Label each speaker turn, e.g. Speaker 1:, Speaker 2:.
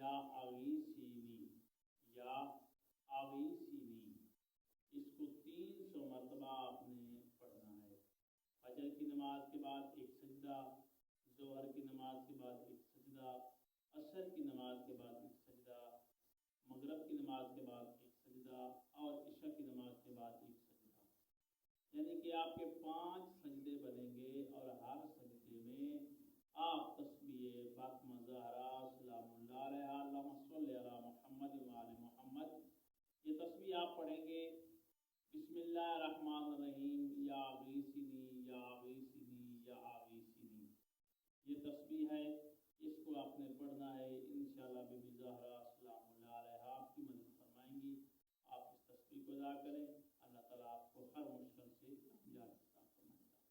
Speaker 1: یا اغیثینی یا اغیثینی، اس کو 300 مرتبہ آپ نے پڑھنا ہے۔ فجر کی نماز کے بعد ایک سجدہ، ظہر کی نماز کے بعد ایک سجدہ، عصر کی نماز کے بعد ایک سجدہ، مغرب کی نماز کے بعد ایک سجدہ، اور عشاء کی نماز کے بعد ایک سجدہ، یعنی کہ آپ کے 5 سجدے بنیں گے، اور ہر سجدے میں آپ تسبیح فاطمہ زہرا سلام اللہ علیہا اللہم صلی علی محمد وعلی محمد، یہ تسبیح آپ پڑھیں گے۔ بسم اللہ الرحمن الرحیم، یا اغیثنی یا اغیثنی یا اغیثنی، یہ تسبیح ہے، اس کو آپ نے پڑھنا ہے۔ انشاءاللہ بی بی زہرا سلام اللہ علیہا آپ کی مدد فرمائیں گی۔ آپ اس تسبیح کو ادا کریں، اللہ تعالیٰ آپ کو ہر مشکل